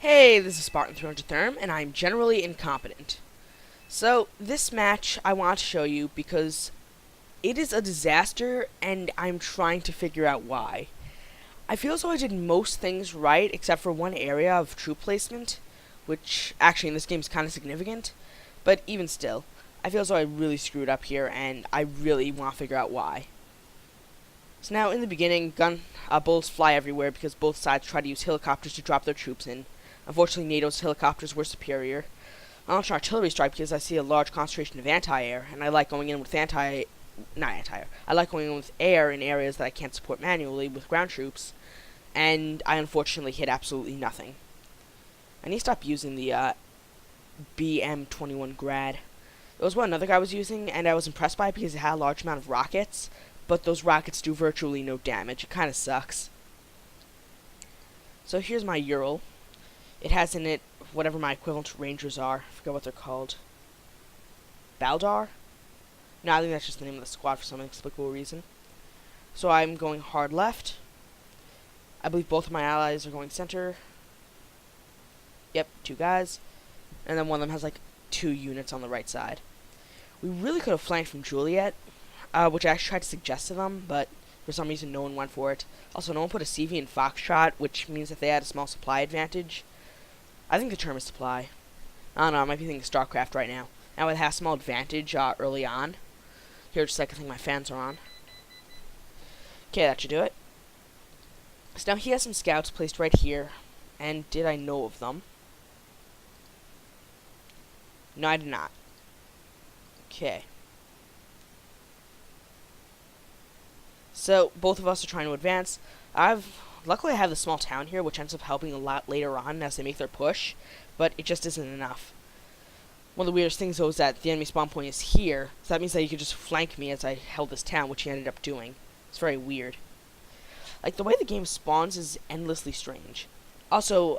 Hey, this is Spartan 300 Therm, and I'm generally incompetent. So, this match I want to show you because it is a disaster, and I'm trying to figure out why. I feel as though I did most things right, except for one area of troop placement, which actually in this game is kind of significant, but even still, I feel as though I really screwed up here, and I really want to figure out why. So now, in the beginning, bullets fly everywhere because both sides try to use helicopters to drop their troops in. Unfortunately, NATO's helicopters were superior. I launched an artillery strike because I see a large concentration of anti-air, and I like going in with not anti-air. I like going in with air in areas that I can't support manually with ground troops, and I unfortunately hit absolutely nothing. I need to stop using the BM-21 Grad. It was what another guy was using, and I was impressed by it because it had a large amount of rockets, but those rockets do virtually no damage. It kind of sucks. So here's my Ural. It has in it whatever my equivalent rangers are. I forget what they're called. Baldar? No, I think that's just the name of the squad for some inexplicable reason. So I'm going hard left. I believe both of my allies are going center. Yep, two guys. And then one of them has like 2 units on the right side. We really could have flanked from Juliet, which I actually tried to suggest to them, but for some reason no one went for it. Also, no one put a CV in Foxtrot, which means that they had a small supply advantage. I think the term is supply. I don't know, I might be thinking StarCraft right now. Now it has small advantage early on. Here, just like I think my fans are on. Okay, that should do it. So now he has some scouts placed right here. And did I know of them? No, I did not. Okay. So, both of us are trying to advance. Luckily I have the small town here, which ends up helping a lot later on as they make their push, but it just isn't enough. One of the weirdest things, though, is that the enemy spawn point is here, so that means that he could just flank me as I held this town, which he ended up doing. It's very weird. Like, the way the game spawns is endlessly strange. Also,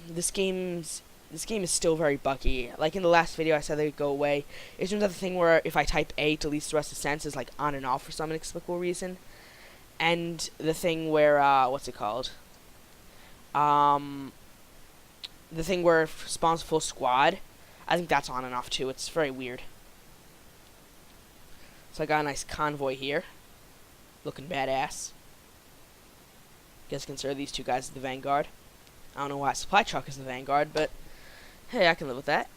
this game is still very buggy. Like, in the last video I said they would go away. It turns out the thing where if I type A, it deletes the rest of the sentence is, like, on and off for some inexplicable reason. And the thing where, what's it called? The thing where it spawns full squad, I think that's on and off too. It's very weird. So I got a nice convoy here. Looking badass. Guess consider these two guys as the vanguard. I don't know why supply truck is the vanguard, but hey, I can live with that.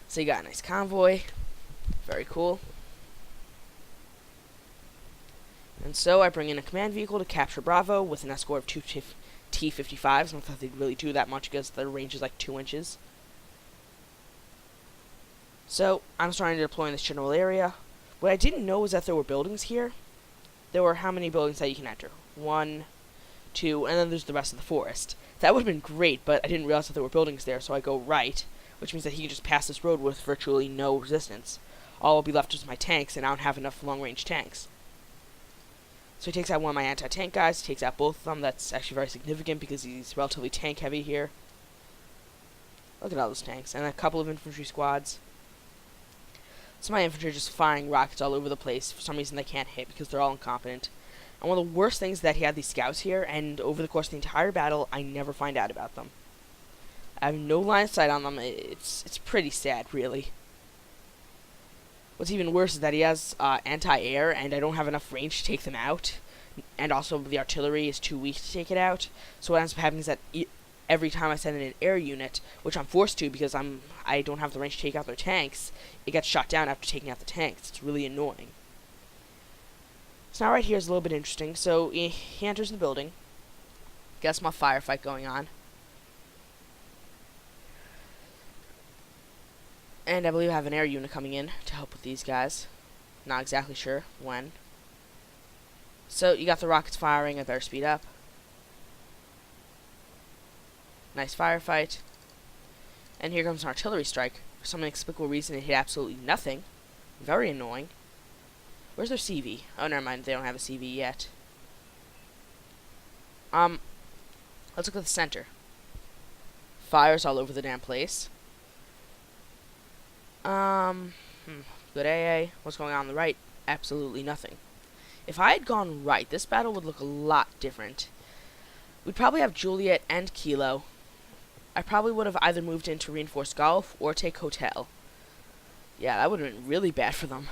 So you got a nice convoy. Very cool. And so I bring in a command vehicle to capture Bravo with an escort of 2 T-55s. I don't think they'd really do that much because their range is like 2 inches. So I'm starting to deploy in this general area. What I didn't know was that there were buildings here. There were how many buildings that you can enter? 1, 2, and then there's the rest of the forest. That would have been great, but I didn't realize that there were buildings there, so I go right, which means that he can just pass this road with virtually no resistance. All will be left is my tanks, and I don't have enough long-range tanks. So he takes out one of my anti-tank guys, takes out both of them. That's actually very significant because he's relatively tank-heavy here. Look at all those tanks. And a couple of infantry squads. So my infantry are just firing rockets all over the place. For some reason they can't hit because they're all incompetent. And one of the worst things is that he had these scouts here, and over the course of the entire battle, I never find out about them. I have no line of sight on them. It's pretty sad, really. What's even worse is that he has anti-air, and I don't have enough range to take them out. And also, the artillery is too weak to take it out. So what ends up happening is that every time I send in an air unit, which I'm forced to because I don't have the range to take out their tanks, it gets shot down after taking out the tanks. It's really annoying. So now right here is a little bit interesting. So he enters the building. Got a small firefight going on. And I believe I have an air unit coming in to help with these guys. Not exactly sure when. So you got the rockets firing. I better speed up. Nice firefight. And here comes an artillery strike. For some inexplicable reason, it hit absolutely nothing. Very annoying. Where's their CV? Oh, never mind. They don't have a CV yet. Let's look at the center. Fires all over the damn place. Good AA. What's going on the right? Absolutely nothing. If I had gone right, this battle would look a lot different. We'd probably have Juliet and Kilo. I probably would have either moved into reinforced golf or take hotel. Yeah, that would have been really bad for them.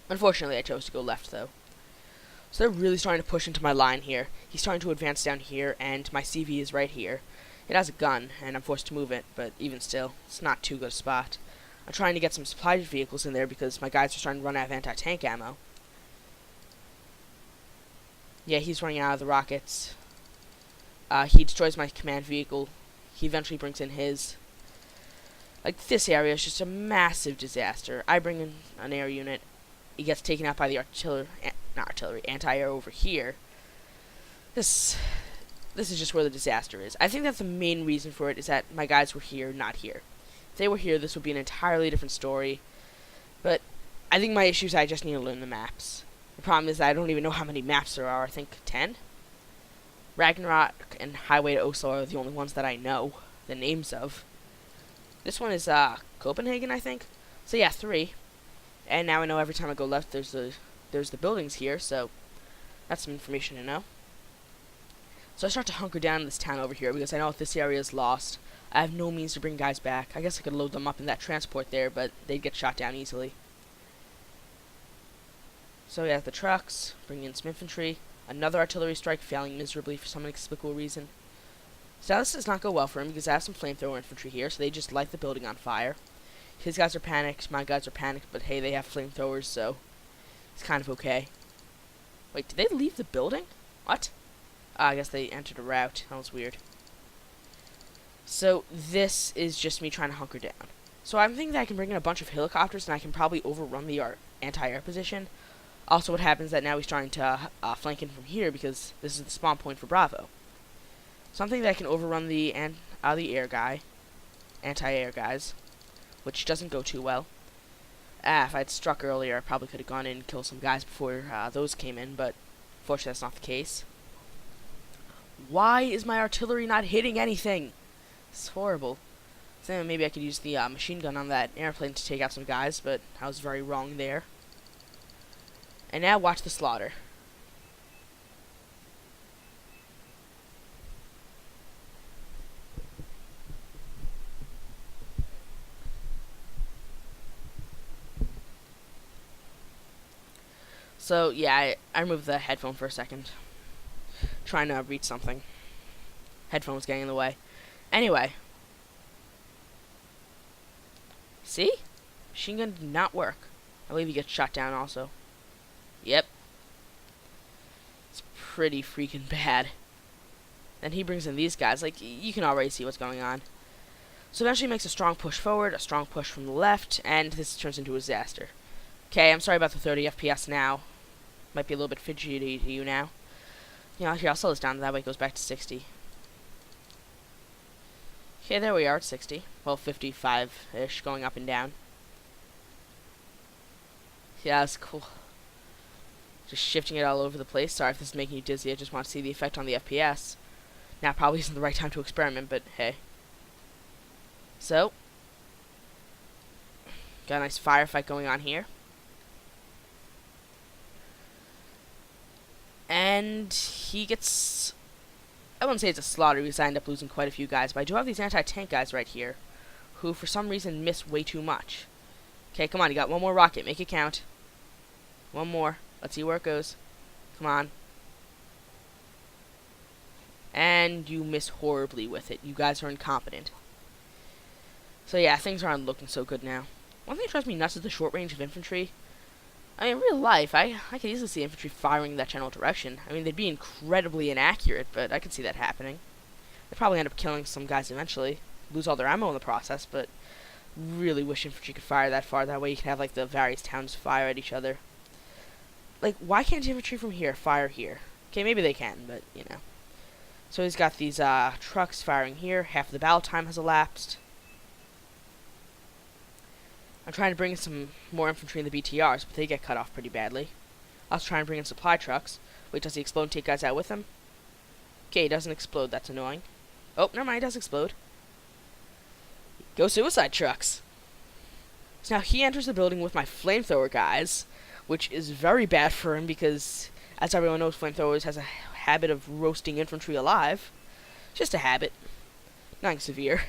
Unfortunately, I chose to go left, though. So they're really starting to push into my line here. He's starting to advance down here, and my CV is right here. It has a gun, and I'm forced to move it, but even still, it's not too good a spot. I'm trying to get some supply vehicles in there because my guys are starting to run out of anti-tank ammo. Yeah, he's running out of the rockets. He destroys my command vehicle. He eventually brings in his. Like, this area is just a massive disaster. I bring in an air unit. He gets taken out by the anti-air over here. This is just where the disaster is. I think that the main reason for it is that my guys were here, not here. If they were here, this would be an entirely different story. But I think my issue is I just need to learn the maps. The problem is that I don't even know how many maps there are. I think 10? Ragnarok and Highway to Oslo are the only ones that I know the names of. This one is Copenhagen, I think. So yeah, 3. And now I know every time I go left, there's the buildings here. So that's some information to know. So I start to hunker down in this town over here because I know if this area is lost, I have no means to bring guys back. I guess I could load them up in that transport there, but they'd get shot down easily. So yeah, the trucks, bring in some infantry. Another artillery strike failing miserably for some inexplicable reason. So now this does not go well for him because I have some flamethrower infantry here, so they just light the building on fire. His guys are panicked, my guys are panicked, but hey, they have flamethrowers, so it's kind of okay. Wait, did they leave the building? What? I guess they entered a route. That was weird. So this is just me trying to hunker down. So I'm thinking that I can bring in a bunch of helicopters and I can probably overrun the anti-air position. Also, what happens is that now he's trying to flank in from here because this is the spawn point for Bravo. So I'm thinking that I can overrun the air guy, anti-air guys, which doesn't go too well. If I'd struck earlier, I probably could have gone in and killed some guys before those came in, but fortunately that's not the case. Why is my artillery not hitting anything? It's horrible. So maybe I could use the machine gun on that airplane to take out some guys, but I was very wrong there. And now watch the slaughter. So yeah, I removed the headphone for a second. Trying to read something. Headphones getting in the way. Anyway. See? Machine gun did not work. I believe he gets shot down also. Yep. It's pretty freaking bad. Then he brings in these guys. Like, you can already see what's going on. So eventually he makes a strong push forward, a strong push from the left, and this turns into a disaster. Okay, I'm sorry about the 30 FPS now. Might be a little bit fidgety to you now. Yeah, here, I'll slow this down. That way it goes back to 60. Okay, there we are at 60. Well, 55-ish, going up and down. Yeah, that's cool. Just shifting it all over the place. Sorry if this is making you dizzy. I just want to see the effect on the FPS. Now probably isn't the right time to experiment, but hey. So, got a nice firefight going on here. And he gets... I wouldn't say it's a slaughter because I end up losing quite a few guys, but I do have these anti-tank guys right here, who for some reason miss way too much. Okay, come on, you got one more rocket. Make it count. One more. Let's see where it goes. Come on. And you miss horribly with it. You guys are incompetent. So yeah, things aren't looking so good now. One thing that drives me nuts is the short range of infantry. I mean, in real life, I could easily see infantry firing in that general direction. I mean, they'd be incredibly inaccurate, but I could see that happening. They'd probably end up killing some guys eventually. Lose all their ammo in the process, but really wish infantry could fire that far. That way you can have, like, the various towns fire at each other. Like, why can't infantry from here fire here? Okay, maybe they can, but, you know. So he's got these trucks firing here. Half of the battle time has elapsed. I'm trying to bring in some more infantry in the BTRs, but they get cut off pretty badly. I was trying to bring in supply trucks. Wait, does he explode and take guys out with him? Okay, he doesn't explode. That's annoying. Oh, never mind, he does explode. Go suicide trucks. So now he enters the building with my flamethrower guys, which is very bad for him because, as everyone knows, flamethrowers habit of roasting infantry alive. Just a habit. Nothing severe.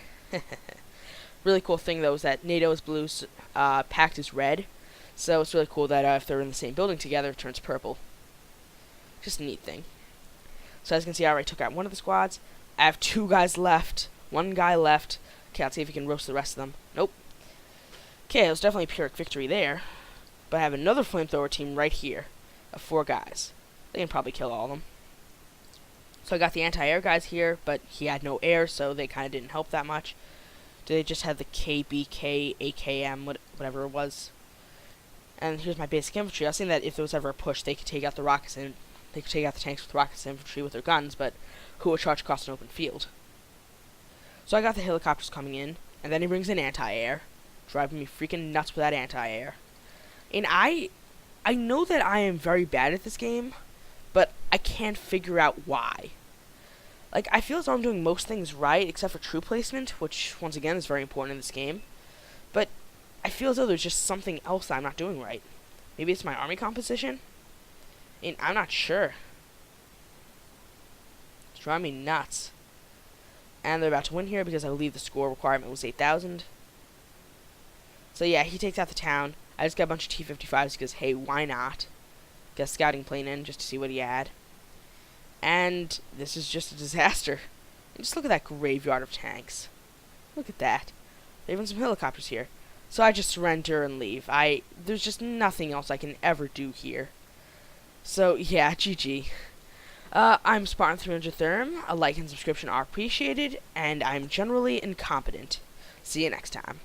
Really cool thing, though, is that NATO is blue, Pact is red. So it's really cool that if they're in the same building together, it turns purple. Just a neat thing. So as you can see, I already took out one of the squads. I have 2 guys left. 1 guy left. Okay, let's see if we can roast the rest of them. Nope. Okay, it was definitely a Pyrrhic victory there. But I have another flamethrower team right here of 4 guys. They can probably kill all of them. So I got the anti-air guys here, but he had no air, so they kind of didn't help that much. They just had the KBK, AKM, whatever it was. And here's my basic infantry. I was saying that if there was ever a push, they could take out the rockets and they could take out the tanks with rockets and infantry with their guns, but who would charge across an open field? So I got the helicopters coming in, and then he brings in anti-air, driving me freaking nuts with that anti-air. And I know that I am very bad at this game, but I can't figure out why. Like, I feel as though I'm doing most things right, except for troop placement, which, once again, is very important in this game. But I feel as though there's just something else that I'm not doing right. Maybe it's my army composition? And I'm not sure. It's driving me nuts. And they're about to win here because I believe the score requirement was 8,000. So yeah, he takes out the town. I just got a bunch of T-55s because, hey, why not? Get a scouting plane in just to see what he had. And this is just a disaster. And just look at that graveyard of tanks. Look at that. There's even some helicopters here. So I just surrender and leave. There's just nothing else I can ever do here. So yeah, GG. I'm Spartan 300 Therm. A like and subscription are appreciated, and I'm generally incompetent. See you next time.